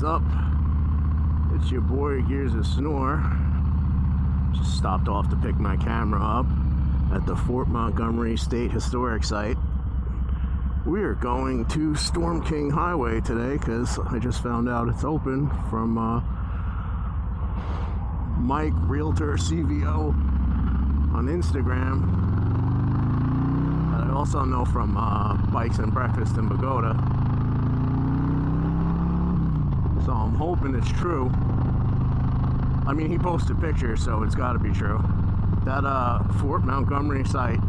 is up? It's your boy Gears of Snore. Just stopped off to pick my camera up at the Fort Montgomery State Historic Site. We are going to Storm King Highway today because I just found out it's open from Mike Realtor CVO on Instagram. I also know from Bikes and Breakfast in Bogota. So I'm hoping it's true. I mean, he posted pictures, so it's got to be true. That Fort Montgomery site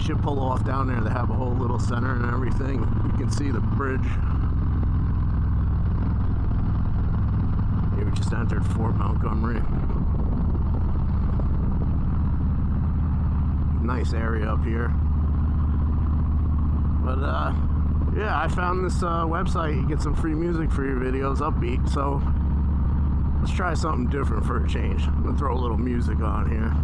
should pull off down there. They have a whole little center and everything. You can see the bridge. Here we just entered Fort Montgomery. Nice area up here. But yeah, I found this website. You get some free music for your videos, upbeat. So let's try something different for a change. I'm gonna throw a little music on here.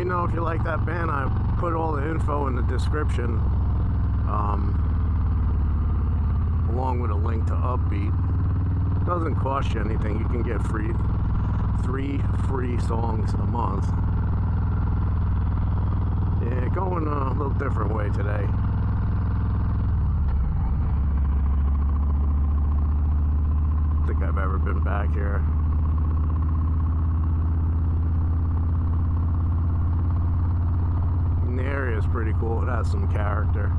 me know if you like that band. I put all the info in the description, along with a link to Upbeat. Doesn't cost you anything. You can get 3 free songs a month. Yeah, going a little different way today. I don't think I've ever been back here. And the area is pretty cool. It has some character.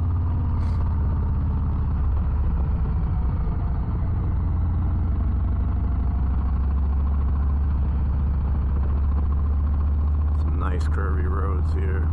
Some nice curvy roads here.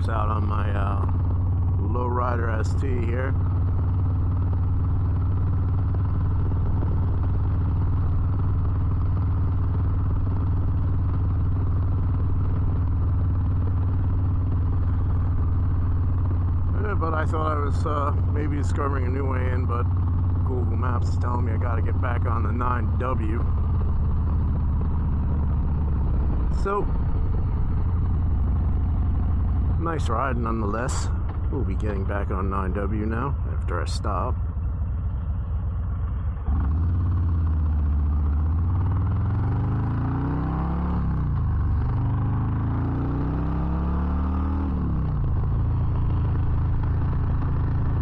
Out on my lowrider ST here. Yeah, but I thought I was maybe discovering a new way in, but Google Maps is telling me I got to get back on the 9W. So nice ride nonetheless. We'll be getting back on 9W now after I stop.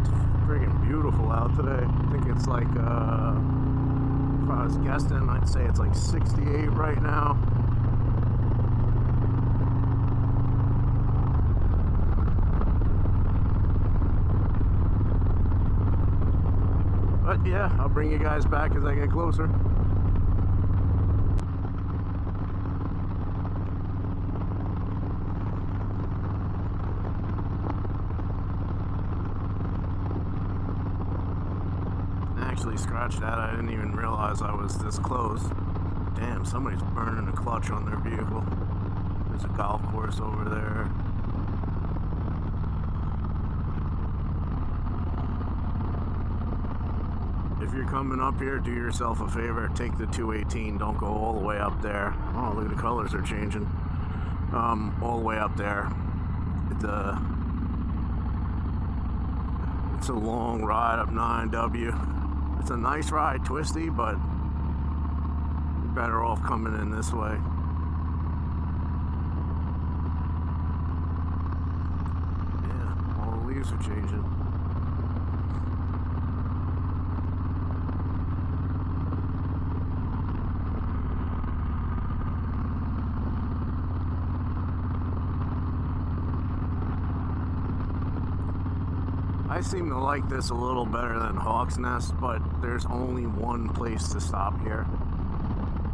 It's friggin' beautiful out today. I think it's like, if I was guessing, I'd say it's like 68 right now. But yeah, I'll bring you guys back as I get closer. Actually, scratch that, I didn't even realize I was this close. Damn, somebody's burning a clutch on their vehicle. There's a golf course over there. If you're coming up here, do yourself a favor, take the 218, don't go all the way up there. Oh, look at the colors are changing. All the way up there. It's a long ride up 9W. It's a nice ride, twisty, but you're better off coming in this way. Yeah, all the leaves are changing. I seem to like this a little better than Hawksnest, but there's only one place to stop here.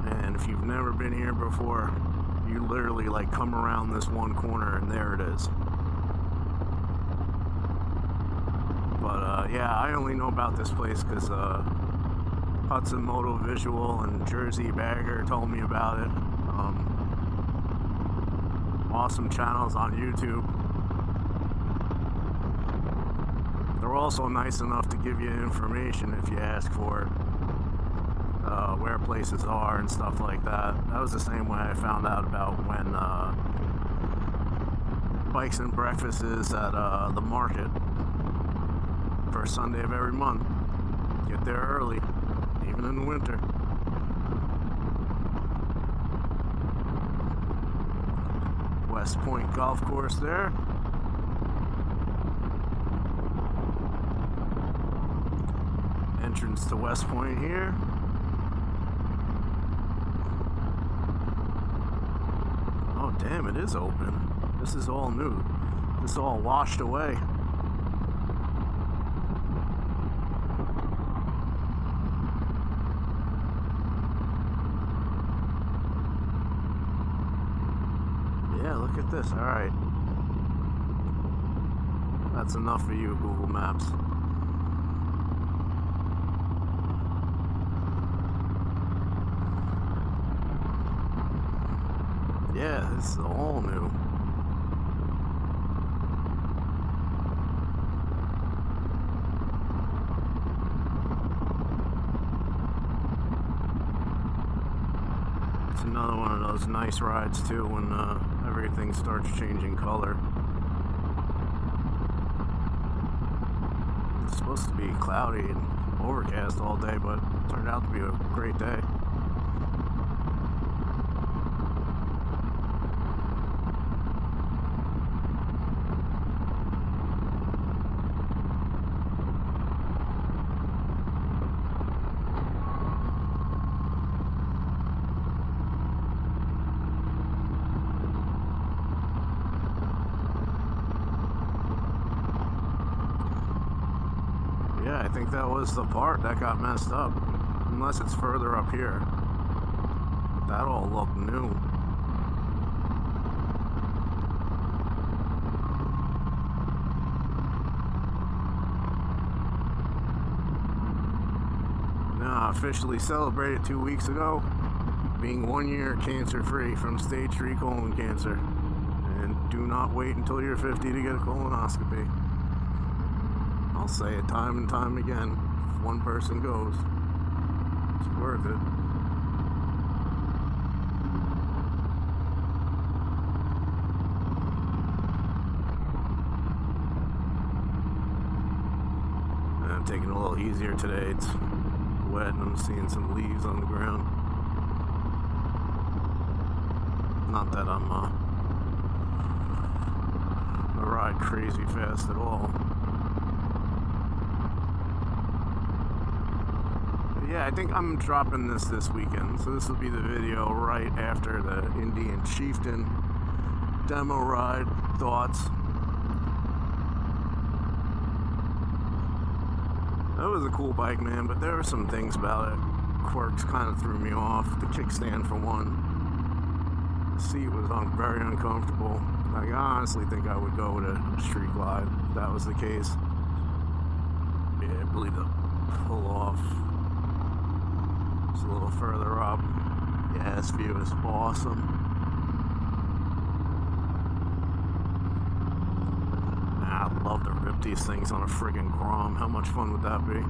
And if you've never been here before, you literally like come around this one corner and there it is. But yeah, I only know about this place because Hudson Moto Visual and Jersey Bagger told me about it. Awesome channels on YouTube. They're also nice enough to give you information if you ask for it, where places are and stuff like that. That was the same way I found out about when Bikes and Breakfast is at the market, first Sunday of every month. Get there early, even in the winter. West Point Golf Course there. Entrance to West Point here. Oh damn, it is open. This is all new. This is all washed away. Yeah, look at this. Alright. That's enough for you, Google Maps. Yeah, this is all new. It's another one of those nice rides too when everything starts changing color. It's supposed to be cloudy and overcast all day, but it turned out to be a great day. Yeah, I think that was the part that got messed up. Unless it's further up here. That all looked new. Now, officially celebrated 2 weeks ago, being 1 year cancer-free from stage 3 colon cancer. And do not wait until you're 50 to get a colonoscopy. I'll say it time and time again. If one person goes, it's worth it. And I'm taking it a little easier today. It's wet and I'm seeing some leaves on the ground. Not that I'm a ride crazy fast at all. Yeah, I think I'm dropping this weekend, so this will be the video right after the Indian Chieftain demo ride thoughts. That was a cool bike, man, but there were some things about it. Quirks kind of threw me off. The kickstand, for one. The seat was very uncomfortable. Like, I honestly think I would go with a street glide if that was the case. Yeah, I believe the pull off. A little further up. Yeah, this view is awesome. I'd love to rip these things on a friggin' Grom. How much fun would that be?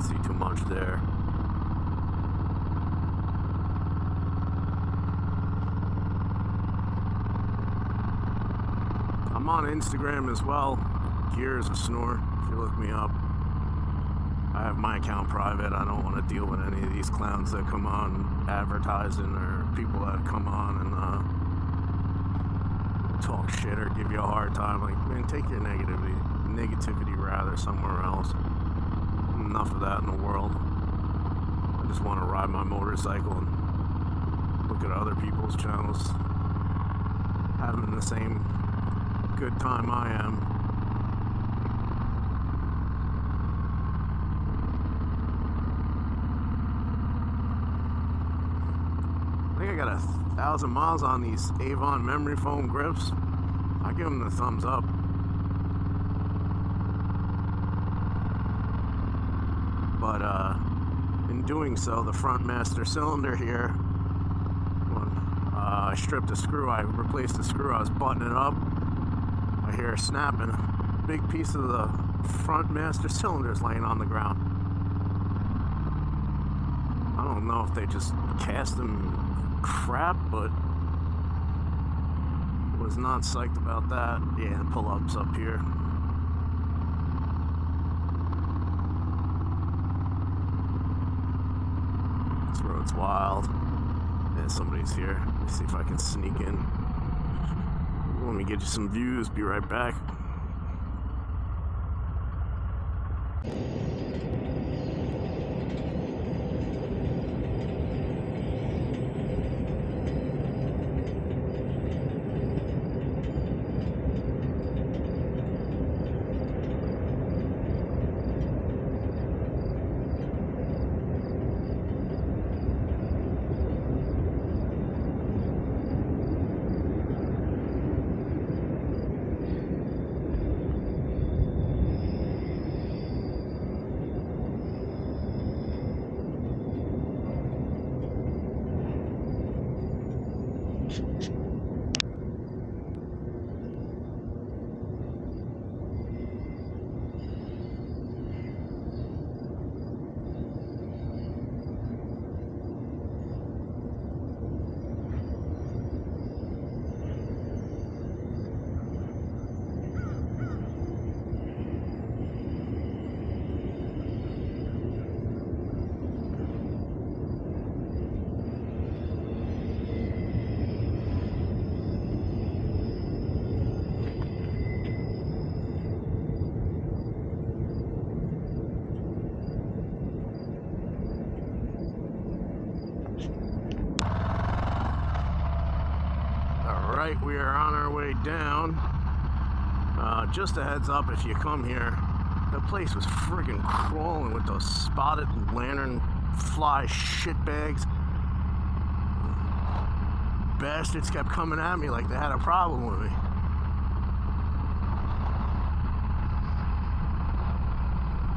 See too much there. I'm on Instagram as well. Gears a Snore, if you look me up. I have my account private. I don't want to deal with any of these clowns that come on advertising or people that come on and talk shit or give you a hard time. Like, man, take your negativity rather somewhere else. Enough of that in the world. I just want to ride my motorcycle and look at other people's channels having the same good time I am. I think I got 1,000 miles on these Avon memory foam grips. I give them the thumbs up. But in doing so, the front master cylinder here, when I stripped a screw, I replaced the screw, I was buttoning it up, I hear a snapping. A big piece of the front master cylinder is laying on the ground. I don't know if they just cast them crap, but was not psyched about that. Yeah, and pull-ups up here. This road's wild. Yeah, somebody's here. Let me see if I can sneak in. Let me get you some views. Be right back. Alright, we are on our way down. Just a heads up, if you come here, the place was friggin' crawling with those spotted lantern fly shitbags. Bastards kept coming at me like they had a problem with me.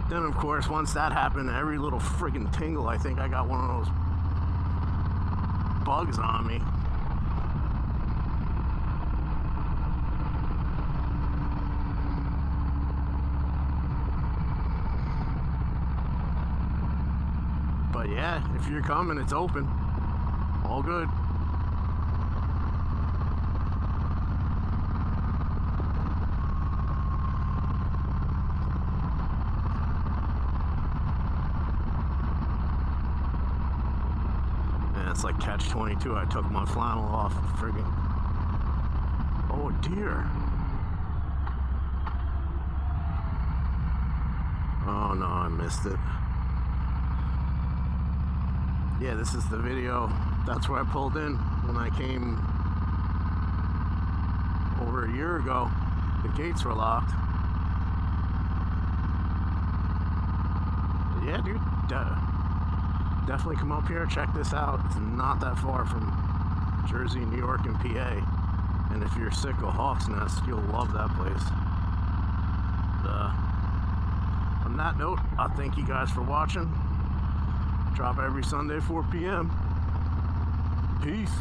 Then of course, once that happened, every little friggin' tingle, I think I got one of those bugs on me. But yeah, if you're coming, it's open. All good. Yeah, it's like catch-22. I took my flannel off. Friggin'. Oh dear. Oh no, I missed it. Yeah, this is the video. That's where I pulled in when I came over a year ago. The gates were locked. Yeah, dude, definitely come up here, check this out. It's not that far from Jersey, New York, and PA. And if you're sick of Hawksnest, you'll love that place. On that note, I thank you guys for watching. Drop every Sunday, 4 p.m. Peace.